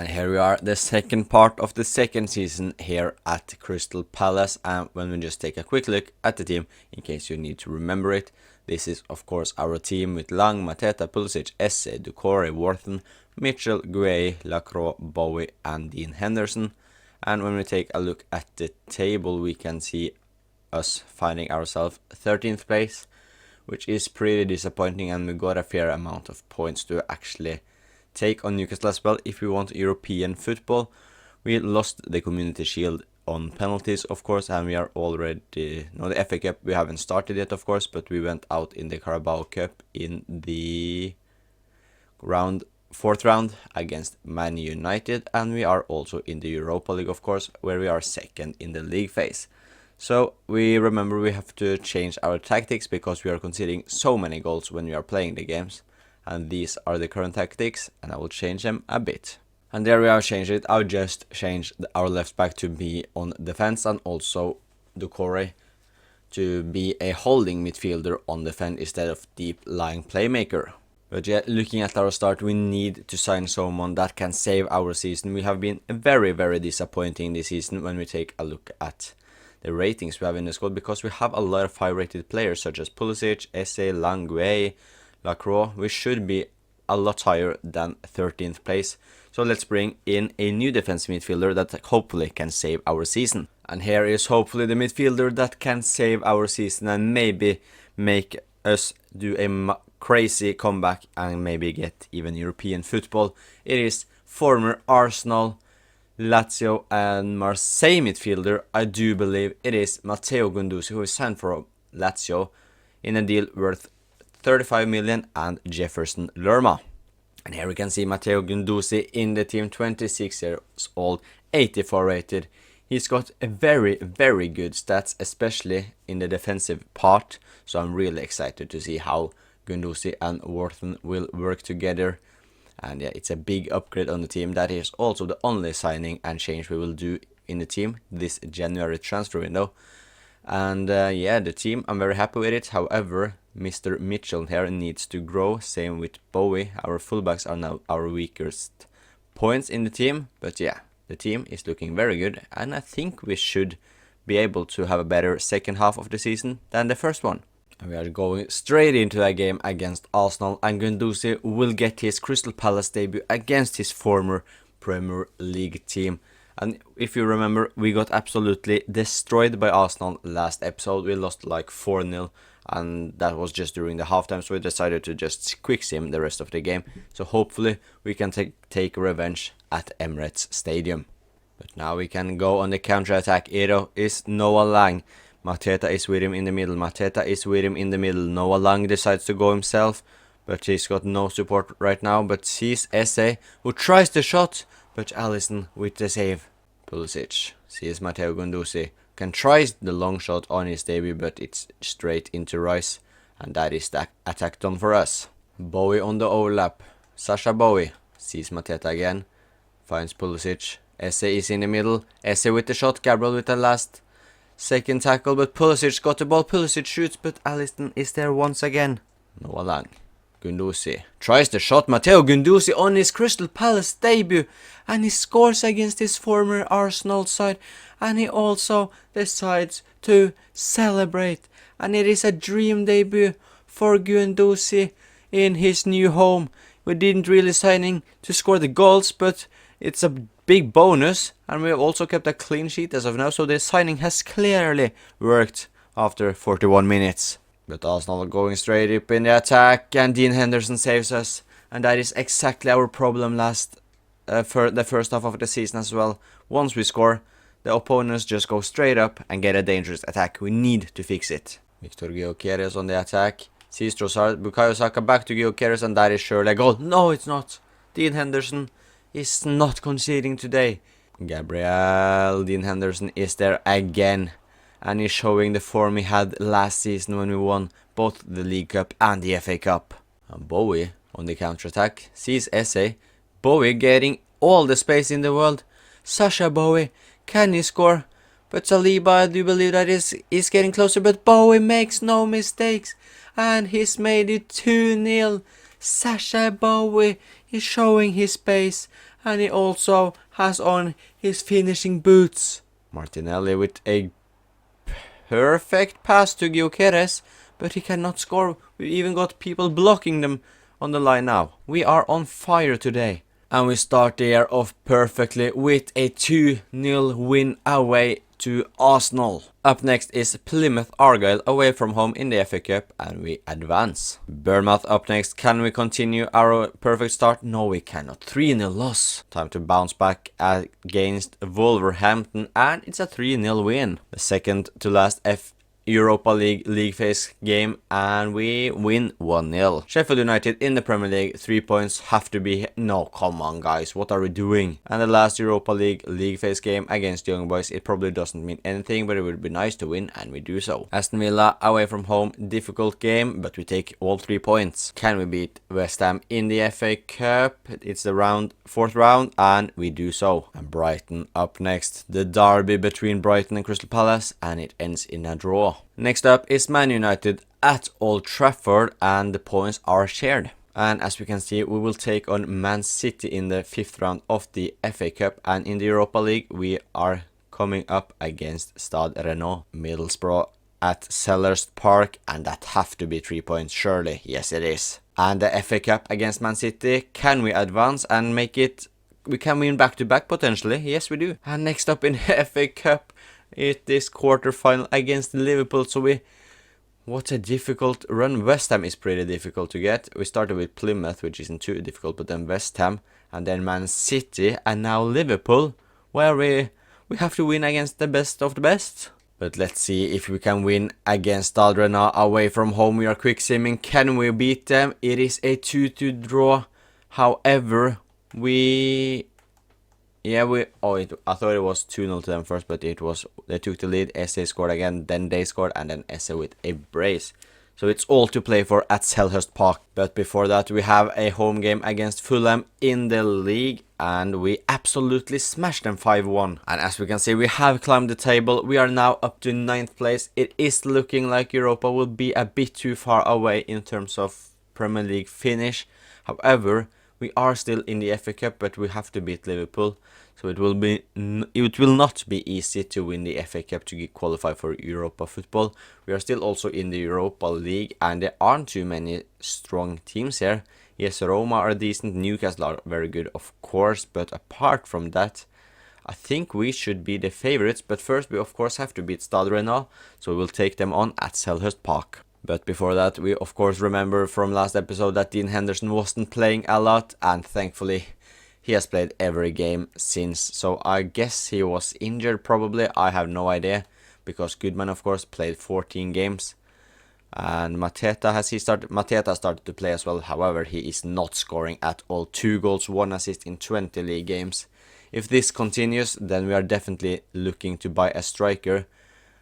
And here we are, the second part of the second season here at Crystal Palace. And when we just take a quick look at the team, in case you need to remember it, this is of course our team with Lang, Mateta, Pulisic, Esse, Doucouré, Worthen, Mitchell, Gueye, Lacroix, Bowie and Dean Henderson. And when we take a look at the table, we can see us finding ourselves 13th place, which is pretty disappointing, and we got a fair amount of points to actually take on Newcastle as well if we want European football. We lost the Community Shield on penalties, of course, and we are already... No, the FA Cup we haven't started yet, of course, but we went out in the Carabao Cup in the fourth round against Man United, and we are also in the Europa League, of course, where we are second in the league phase. So we have to change our tactics because we are conceding so many goals when we are playing the games. And these are the current tactics, and I will change them a bit. And there we are, changed it. I'll just change our left back to be on defense, and also Doucouré to be a holding midfielder on defense instead of deep lying playmaker. But yeah, looking at our start, we need to sign someone that can save our season. We have been very, very disappointing this season when we take a look at the ratings we have in the squad, because we have a lot of high rated players such as Pulisic, Esse, Lang, Gueye, Lacroix. We should be a lot higher than 13th place. So let's bring in a new defensive midfielder that hopefully can save our season. And here is hopefully the midfielder that can save our season and maybe make us do a crazy comeback and maybe get even European football. It is former Arsenal, Lazio and Marseille midfielder. I do believe it is Matteo Guendouzi, who is signed for Lazio in a deal worth 35 million, and Jefferson Lerma. And here we can see Matteo Guendouzi in the team, 26 years old, 84 rated. He's got a very, very good stats, especially in the defensive part. So I'm really excited to see how Guendouzi and Worthen will work together. And yeah, it's a big upgrade on the team. That is also the only signing and change we will do in the team this January transfer window. And yeah, the team, I'm very happy with it. However, Mr. Mitchell here needs to grow. Same with Bowie. Our fullbacks are now our weakest points in the team. But yeah, the team is looking very good. And I think we should be able to have a better second half of the season than the first one. And we are going straight into a game against Arsenal. And Guendouzi will get his Crystal Palace debut against his former Premier League team. And if you remember, we got absolutely destroyed by Arsenal last episode. We lost like 4-0, and that was just during the halftime, so we decided to just quick sim the rest of the game. So hopefully we can take revenge at Emirates Stadium. But now we can go on the counter-attack. It is Noah Lang. Mateta is with him in the middle. Noah Lang decides to go himself, but he's got no support right now. But sees Esse, who tries the shot, but Alisson with the save. Pulisic sees Matteo Guendouzi, can try the long shot on his debut, but it's straight into Rice, and that is the attack done for us. Bowie on the overlap. Sasha Bowie sees Mateta again, finds Pulisic. Esse is in the middle. Esse with the shot. Gabriel with the last second tackle, but Pulisic got the ball. Pulisic shoots, but Alisson is there once again. Noah Lang. Guendouzi tries the shot. Matteo Guendouzi on his Crystal Palace debut, and he scores against his former Arsenal side, and he also decides to celebrate, and it is a dream debut for Guendouzi in his new home. We didn't really sign him to score the goals, but it's a big bonus, and we have also kept a clean sheet as of now, so the signing has clearly worked after 41 minutes. But Arsenal are going straight up in the attack, and Dean Henderson saves us. And that is exactly our problem for the first half of the season as well. Once we score, the opponents just go straight up and get a dangerous attack. We need to fix it. Victor Gyökeres on the attack. Sees Trossard, Bukayo Saka back to Gyökeres, and that is surely a goal. No, it's not. Dean Henderson is not conceding today. Dean Henderson is there again. And he's showing the form he had last season when we won both the League Cup and the FA Cup. And Bowie on the counter-attack sees Esse. Bowie getting all the space in the world. Sasha Bowie, can he score? But Saliba, I do believe that is getting closer. But Bowie makes no mistakes. And he's made it 2-0. Sasha Bowie is showing his pace. And he also has on his finishing boots. Martinelli with a perfect pass to Gyökeres, but he cannot score. We even got people blocking them on the line now. We are on fire today. And we start the year off perfectly with a 2-0 win away to Arsenal. Up next is Plymouth Argyle away from home in the FA Cup, and we advance. Bournemouth up next. Can we continue our perfect start? No, we cannot. 3-0 loss. Time to bounce back against Wolverhampton, and it's a 3-0 win. The second to last Europa League phase game, and we win 1-0. Sheffield United in the Premier League, 3 points have to be... No, come on guys, what are we doing? And the last Europa League phase game against Young Boys, it probably doesn't mean anything, but it would be nice to win, and we do so. Aston Villa away from home, difficult game, but we take all 3 points. Can we beat West Ham in the FA Cup? It's the fourth round, and we do so. And Brighton up next, the derby between Brighton and Crystal Palace, and it ends in a draw. Next up is Man United at Old Trafford, and the points are shared. And as we can see, we will take on Man City in the 5th round of the FA Cup, and in the Europa League we are coming up against Stade Rennais. Middlesbrough at Selhurst Park, and that have to be 3 points surely. Yes, it is. And the FA Cup against Man City, can we advance and make it? We can win back-to-back potentially. Yes, we do. And next up in the FA Cup, it is quarter-final against Liverpool, so what a difficult run. West Ham is pretty difficult to get. We started with Plymouth, which isn't too difficult, but then West Ham, and then Man City, and now Liverpool, where we have to win against the best of the best. But let's see if we can win against Stade Rennais away from home. We are quick simming. Can we beat them? It is a 2-2 draw. However, I thought it was 2-0 to them first, but they took the lead. Esse scored again, then they scored, and then Esse with a brace. So it's all to play for at Selhurst Park. But before that, we have a home game against Fulham in the league, and we absolutely smashed them 5-1. And as we can see, we have climbed the table. We are now up to 9th place. It is looking like Europa will be a bit too far away in terms of Premier League finish. However, we are still in the FA Cup, but we have to beat Liverpool. So it will not be easy to win the FA Cup to qualify for Europa football. We are still also in the Europa League, and there aren't too many strong teams here. Yes, Roma are decent, Newcastle are very good, of course, but apart from that, I think we should be the favorites. But first, we of course have to beat Stade Rennais, so we will take them on at Selhurst Park. But before that, we of course remember from last episode that Dean Henderson wasn't playing a lot, and thankfully he has played every game since. So I guess he was injured probably, I have no idea, because Goodman of course played 14 games. And Mateta started to play as well. However, he is not scoring at all. 2 goals, 1 assist in 20 league games. If this continues, then we are definitely looking to buy a striker.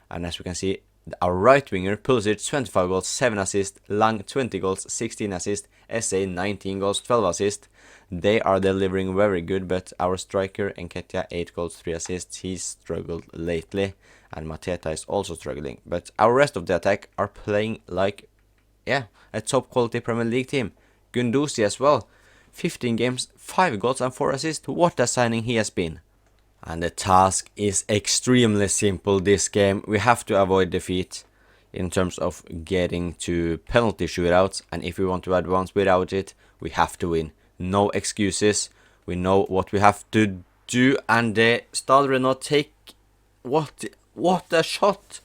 And as we can see, our right winger, Pulisic, 25 goals, 7 assists, Lang, 20 goals, 16 assists, SA, 19 goals, 12 assists. They are delivering very good, but our striker, Nketiah, 8 goals, 3 assists. He's struggled lately, and Mateta is also struggling. But our rest of the attack are playing like, a top quality Premier League team. Gunduzi as well, 15 games, 5 goals and 4 assists. What a signing he has been. And the task is extremely simple this game. We have to avoid defeat in terms of getting to penalty shootouts, and if we want to advance without it, we have to win. No excuses. We know what we have to do, and the Stade Rennais take... What a shot!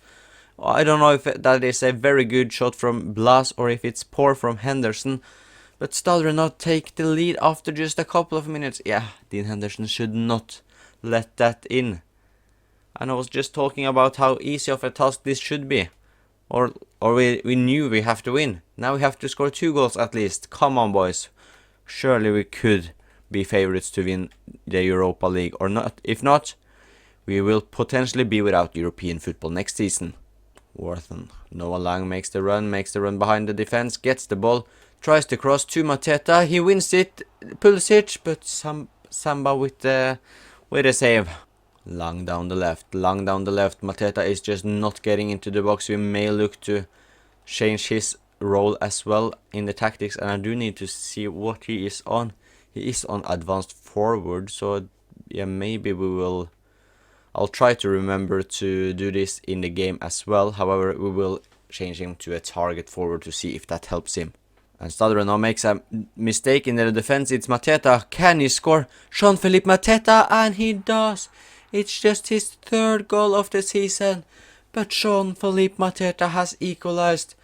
I don't know if that is a very good shot from Blas or if it's poor from Henderson, but Stade Rennais take the lead after just a couple of minutes. Yeah, Dean Henderson should not let that in. And I was just talking about how easy of a task this should be. Or we knew we have to win. Now we have to score 2 goals at least. Come on, boys. Surely we could be favorites to win the Europa League or not. If not, we will potentially be without European football next season. Worthen. Noah Lang makes the run behind the defense, gets the ball, tries to cross to Mateta. He wins it, Pulisic, but Samba with a save. Lang down the left. Mateta is just not getting into the box. We may look to change his role as well in the tactics, and I do need to see what he is on. He is on advanced forward, so yeah, maybe I'll try to remember to do this in the game as well. However, we will change him to a target forward to see if that helps him. And Stade now makes a mistake in the defense. It's Mateta. Can he score? Jean-Philippe Mateta, and he does. It's just his third goal of the season. But Jean-Philippe Mateta has equalized.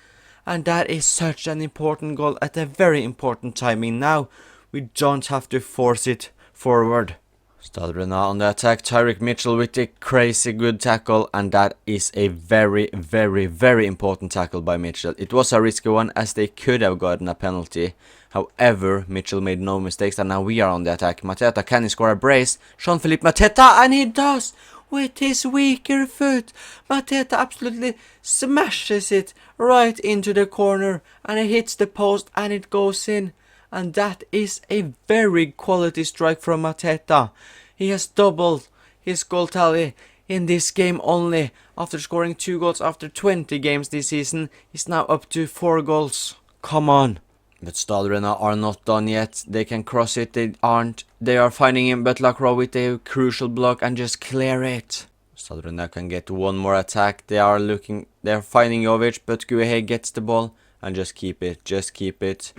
And that is such an important goal at a very important timing now. We don't have to force it forward. Stade on the attack. Tyrick Mitchell with a crazy good tackle, and that is a very, very, very important tackle by Mitchell. It was a risky one as they could have gotten a penalty. However, Mitchell made no mistakes, and now we are on the attack. Mateta, can he score a brace? Jean-Philippe Mateta, and he does! With his weaker foot, Mateta absolutely smashes it right into the corner, and it hits the post and it goes in. And that is a very quality strike from Mateta. He has doubled his goal tally in this game only. After scoring 2 goals after 20 games this season, he's now up to 4 goals. Come on. But Stade are not done yet. They can cross it, they aren't. They are finding him, but Lacroix with a crucial block and just clear it. Stade can get one more attack. They are finding Jovic, but Guehe gets the ball and just keep it.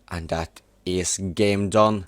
And that is game done.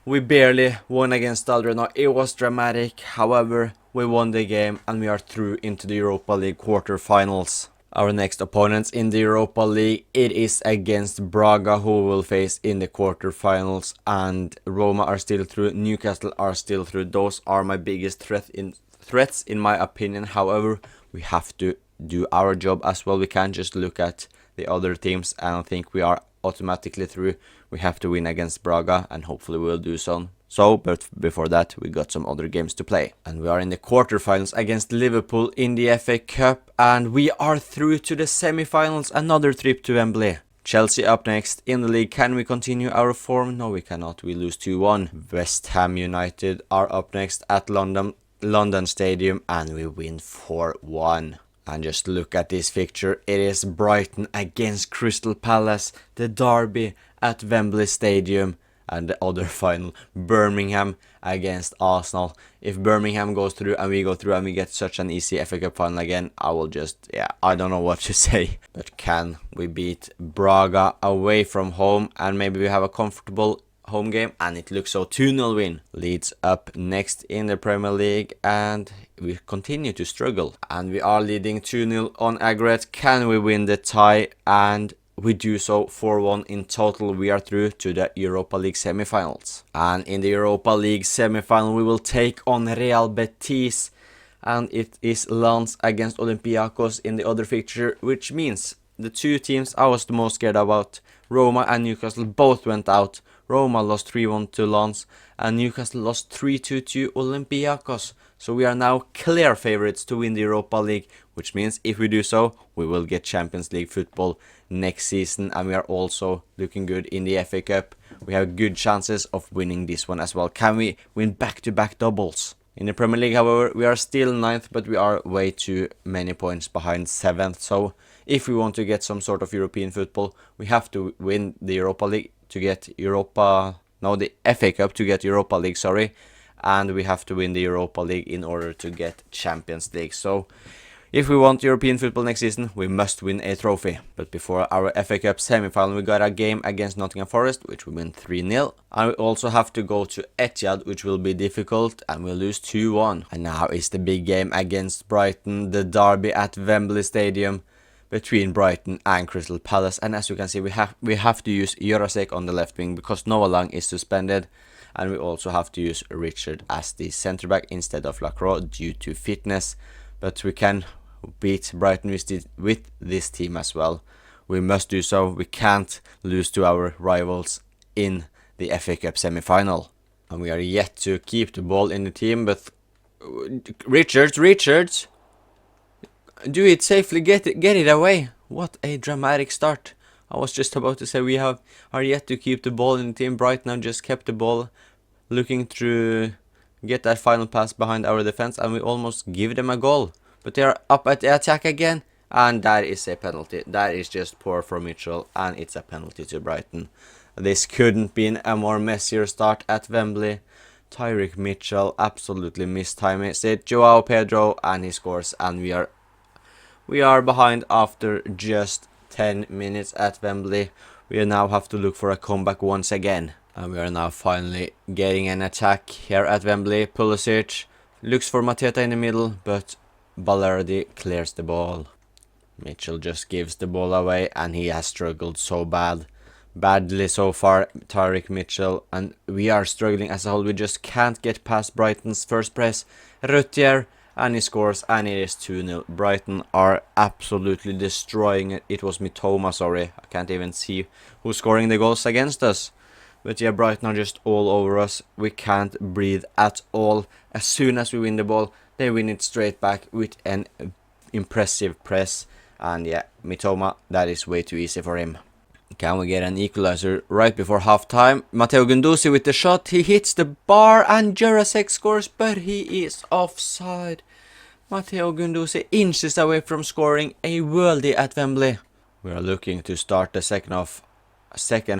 We barely won against Stade. It was dramatic. However, we won the game and we are through into the Europa League quarterfinals. Our next opponents in the Europa League, it is against Braga, who will face in the quarterfinals, and Roma are still through, Newcastle are still through. Those are my biggest threats in my opinion. However, we have to do our job as well. We can't just look at the other teams and think we are automatically through. We have to win against Braga, and hopefully we'll do so. But before that, we got some other games to play. And we are in the quarterfinals against Liverpool in the FA Cup, and we are through to the semi-finals, another trip to Wembley. Chelsea up next in the league. Can we continue our form? No, we cannot. We lose 2-1. West Ham United are up next at London Stadium, and we win 4-1. And just look at this fixture. It is Brighton against Crystal Palace, the derby at Wembley Stadium. And the other final, Birmingham against Arsenal. If Birmingham goes through and we go through and we get such an easy FA Cup final again, I don't know what to say. But can we beat Braga away from home and maybe we have a comfortable home game? And it looks so. 2-0 win. Leeds up next in the Premier League, and we continue to struggle. And we are leading 2-0 on aggregate. Can we win the tie? And we do so. 4-1 in total. We are through to the Europa League semi-finals. And in the Europa League semi-final, we will take on Real Betis. And it is Lens against Olympiacos in the other fixture, which means the two teams I was the most scared about, Roma and Newcastle, both went out. Roma lost 3-1 to Lens, and Newcastle lost 3-2 to Olympiacos. So we are now clear favorites to win the Europa League, which means if we do so, we will get Champions League football next season, and we are also looking good in the FA Cup. We have good chances of winning this one as well. Can we win back-to-back doubles? In the Premier League, however, we are still 9th, but we are way too many points behind 7th. So if we want to get some sort of European football, we have to win the Europa League to get the FA Cup to get Europa League, and we have to win the Europa League in order to get Champions League. So if we want European football next season, we must win a trophy. But before our FA Cup semi-final, we got a game against Nottingham Forest, which we win 3-0. And we also have to go to Etihad, which will be difficult, and we lose 2-1. And now is the big game against Brighton, the derby at Wembley Stadium between Brighton and Crystal Palace. And as you can see, we have to use Jurasek on the left wing because Noah Lang is suspended, and we also have to use Richard as the centre back instead of Lacroix due to fitness. But we can beat Brighton with this team as well. We must do so. We can't lose to our rivals in the FA Cup semi-final. And we are yet to keep the ball in the team, but Richards, do it safely, get it away. What a dramatic start. I was just about to say we are yet to keep the ball in the team. Brighton now just kept the ball, looking to get that final pass behind our defense, and we almost give them a goal. But they are up at the attack again, and that is a penalty. That is just poor from Mitchell, and it's a penalty to Brighton. This couldn't be a more messier start at Wembley. Tyreek Mitchell absolutely mistiming it. Joao Pedro, and he scores, and we are behind after just 10 minutes at Wembley. We now have to look for a comeback once again. And we are now finally getting an attack here at Wembley. Pulisic looks for Mateta in the middle, but Ballardi clears the ball. Mitchell just gives the ball away, and he has struggled so badly so far, Tyreek Mitchell, and we are struggling as a whole. We just can't get past Brighton's first press. Ruttier, and he scores, and it is 2-0. Brighton are absolutely destroying it. It was Mitoma, sorry. I can't even see who's scoring the goals against us. But yeah, Brighton are just all over us. We can't breathe at all. As soon as we win the ball, they win it straight back with an impressive press. And yeah, Mitoma, that is way too easy for him. Can we get an equalizer right before halftime? Matteo Guendouzi with the shot. He hits the bar and Jurasek scores, but he is offside. Matteo Guendouzi inches away from scoring a worldie at Wembley. We are looking to start the second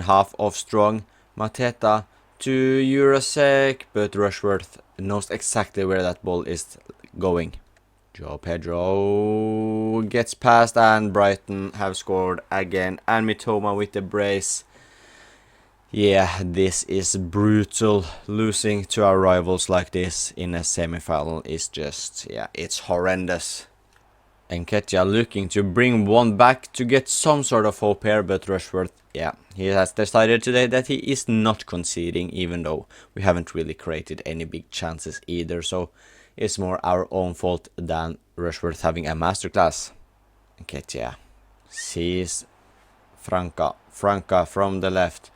half off strong. Mateta to Jurasek, but Rushworth knows exactly where that ball is going. Joao Pedro gets past, and Brighton have scored again. And Mitoma with the brace. Yeah, this is brutal. Losing to our rivals like this in a semi-final is just, yeah, it's horrendous. Nketiah looking to bring one back to get some sort of hope here, but Rushworth, yeah, he has decided today that he is not conceding, even though we haven't really created any big chances either, so it's more our own fault than Rushworth having a masterclass. Nketiah sees Franca from the left,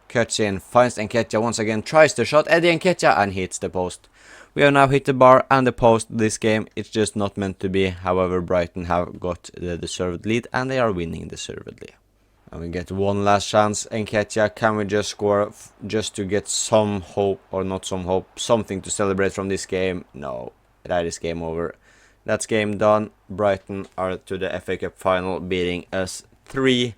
cuts in, finds Nketiah once again, tries the shot, Eddie Nketiah, and hits the post. We have now hit the bar and the post this game. It's just not meant to be. However, Brighton have got the deserved lead, and they are winning deservedly. And we get one last chance. Nketiah, can we just score just to get some hope, or not some hope, something to celebrate from this game? No, that is game over. That's game done. Brighton are to the FA Cup final, beating us 3-0.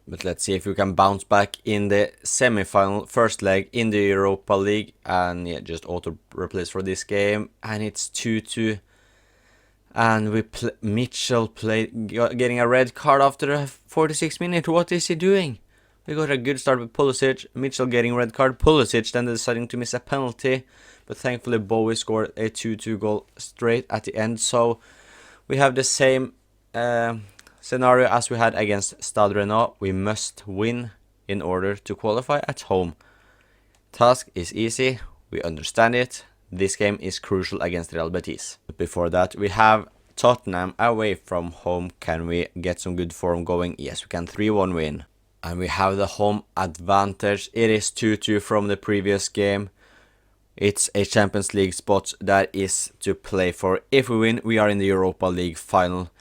But let's see if we can bounce back in the semi-final first leg in the Europa League. And yeah, just auto-replace for this game. And it's 2-2. And Mitchell getting a red card after the 46 minutes. What is he doing? We got a good start with Pulisic. Mitchell getting red card. Pulisic then deciding to miss a penalty. But thankfully Bowie scored a 2-2 goal straight at the end. So we have the same scenario as we had against Stade Rennais. We must win in order to qualify at home. Task is easy. We understand it. This game is crucial against Real Betis. But before that, we have Tottenham away from home. Can we get some good form going? Yes, we can. 3-1 win. And we have the home advantage. It is 2-2 from the previous game. It's a Champions League spot that is to play for. If we win, we are in the Europa League final.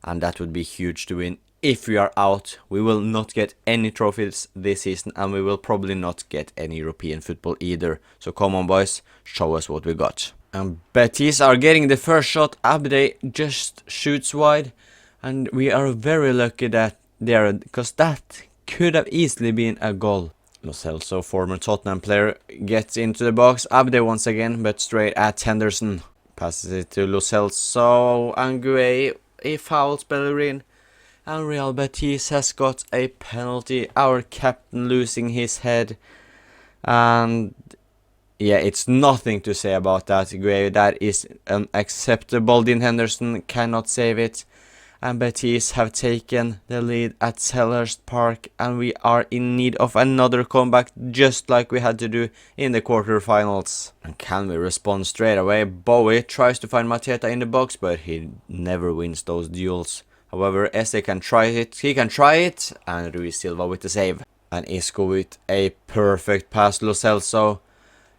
And that would be huge to win. If we are out, we will not get any trophies this season, and we will probably not get any European football either. So come on boys, show us what we got. And Betis are getting the first shot. Abde just shoots wide, and we are very lucky that there, because that could have easily been a goal. Lo Celso, former Tottenham player, gets into the box. Abde once again, but straight at Henderson. Passes it to Lo Celso, and Gueye, he fouls Bellerin. And Real Betis has got a penalty. Our captain losing his head. And yeah, it's nothing to say about that. That is unacceptable. Dean Henderson cannot save it. And Betis have taken the lead at Selhurst Park. And we are in need of another comeback, just like we had to do in the quarterfinals. And can we respond straight away? Bowie tries to find Mateta in the box, but he never wins those duels. However, Eze can try it, and Ruiz Silva with the save. And Isco with a perfect pass, Lo Celso.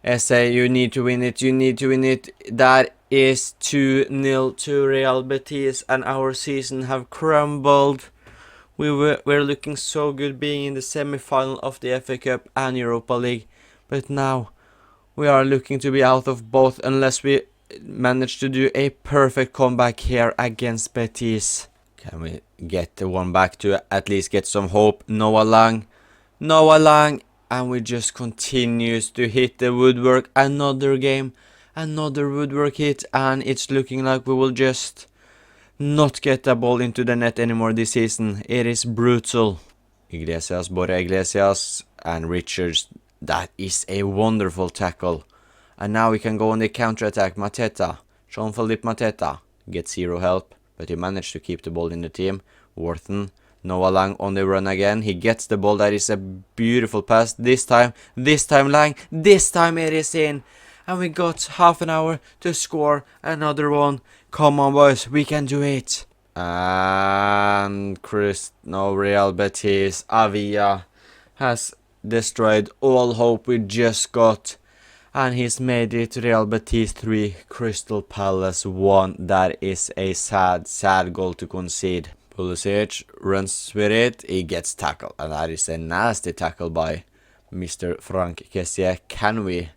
Eze, you need to win it, That is 2-0 to Real Betis, and our season have crumbled. We're looking so good being in the semi-final of the FA Cup and Europa League, but now we are looking to be out of both unless we manage to do a perfect comeback here against Betis. Can we get the one back to at least get some hope? Noah Lang Noah Lang, and we just continues to hit the woodwork. Another game, another woodwork hit, and it's looking like we will just not get the ball into the net anymore this season. It is brutal. Iglesias, Borja Iglesias, and Richards. That is a wonderful tackle. And now we can go on the counter-attack. Mateta, Jean-Philippe Mateta, gets zero help, but he managed to keep the ball in the team. Wharton, Noah Lang on the run again. He gets the ball. That is a beautiful pass. This time Lang. This time it is in. And we got half an hour to score another one. Come on, boys. We can do it. And Real Betis, Avila has destroyed all hope we just got. And he's made it Real Betis 3, Crystal Palace 1. That is a sad, sad goal to concede. Pulisic runs with it, he gets tackled. And that is a nasty tackle by Mr. Frank Kessie. Can we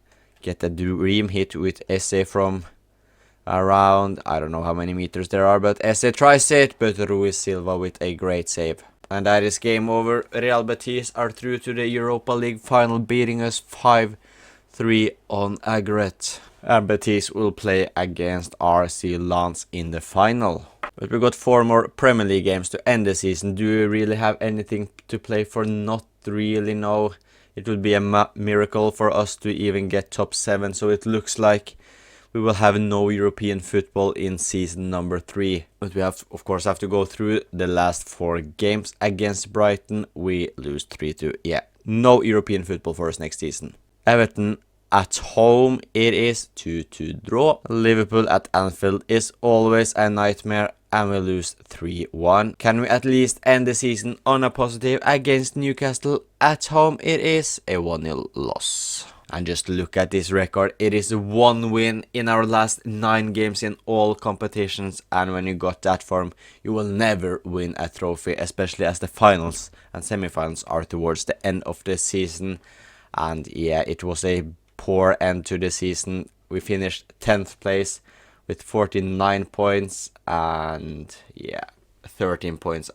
get a dream hit with Esse from around, I don't know how many meters there are, but Esse tries it, but Ruiz Silva with a great save. And that is game over. Real Betis are through to the Europa League final, beating us 5-3 on aggregate. And Betis will play against RC Lens in the final. But we got 4 more Premier League games to end the season. Do we really have anything to play for? Not really, no. It would be a miracle for us to even get top 7, so it looks like we will have no European football in season number 3. But we have, of course, to go through the last 4 games. Against Brighton, we lose 3-2. Yeah, no European football for us next season. Everton at home, it is 2-2 draw. Liverpool at Anfield is always a nightmare, and we lose 3-1. Can we at least end the season on a positive? Against Newcastle at home, it is a 1-0 loss. And just look at this record. It is 1 win in our last 9 games in all competitions. And when you got that form, you will never win a trophy, especially as the finals and semi-finals are towards the end of the season. And yeah, it was a poor end to the season. We finished 10th place with 49 points, and yeah, 14 points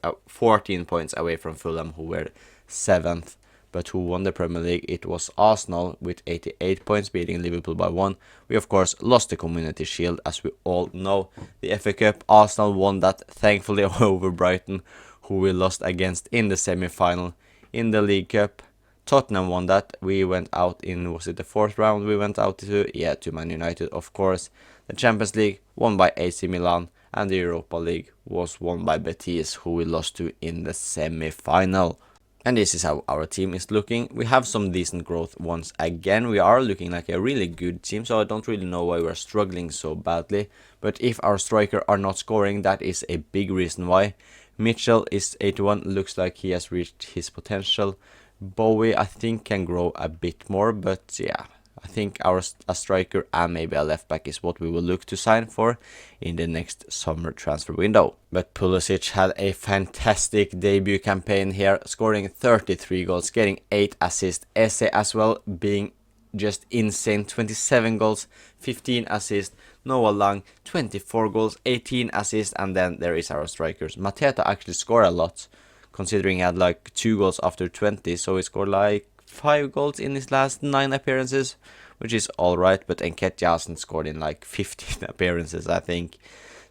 away from Fulham, who were 7th. But who won the Premier League? It was Arsenal with 88 points, beating Liverpool by 1. We, of course, lost the Community Shield, as we all know. The FA Cup, Arsenal won that, thankfully, over Brighton, who we lost against in the semi-final. In the League Cup, Tottenham won that. We went out in, was it the 4th round we went out to? Yeah, to Man United, of course. The Champions League won by AC Milan, and the Europa League was won by Betis, who we lost to in the semi-final. And this is how our team is looking. We have some decent growth once again. We are looking like a really good team, so I don't really know why we're struggling so badly. But if our striker are not scoring, that is a big reason why. Mitchell is 81, looks like he has reached his potential. Bowie, I think, can grow a bit more, but yeah, I think a striker and maybe a left back is what we will look to sign for in the next summer transfer window. But Pulisic had a fantastic debut campaign here, scoring 33 goals, getting 8 assists. Esse as well, being just insane, 27 goals, 15 assists. Noah Lang, 24 goals, 18 assists, and then there is our strikers. Mateta actually scored a lot, considering he had like 2 goals after 20, so he scored like 5 goals in his last 9 appearances, which is alright, but Nketiah hasn't scored in like 15 appearances, I think.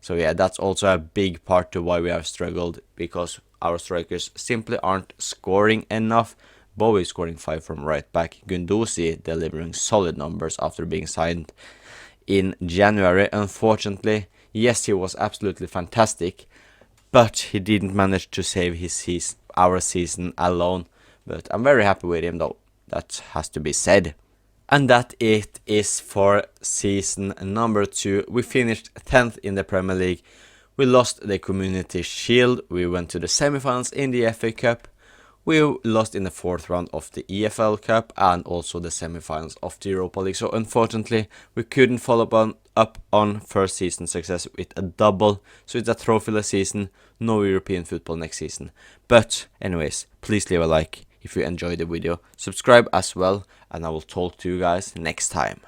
So yeah, that's also a big part to why we have struggled, because our strikers simply aren't scoring enough. Bowie scoring 5 from right back, Gunduzi delivering solid numbers after being signed in January. Unfortunately, yes, he was absolutely fantastic, but he didn't manage to save our season alone. But I'm very happy with him, though. That has to be said. And that it is for season number 2. We finished 10th in the Premier League. We lost the Community Shield. We went to the semi-finals in the FA Cup. We lost in the 4th round of the EFL Cup and also the semi-finals of the Europa League. So unfortunately, we couldn't follow up on first season success with a double. So it's a trophyless season, no European football next season. But anyways, please leave a like if you enjoyed the video. Subscribe as well, and I will talk to you guys next time.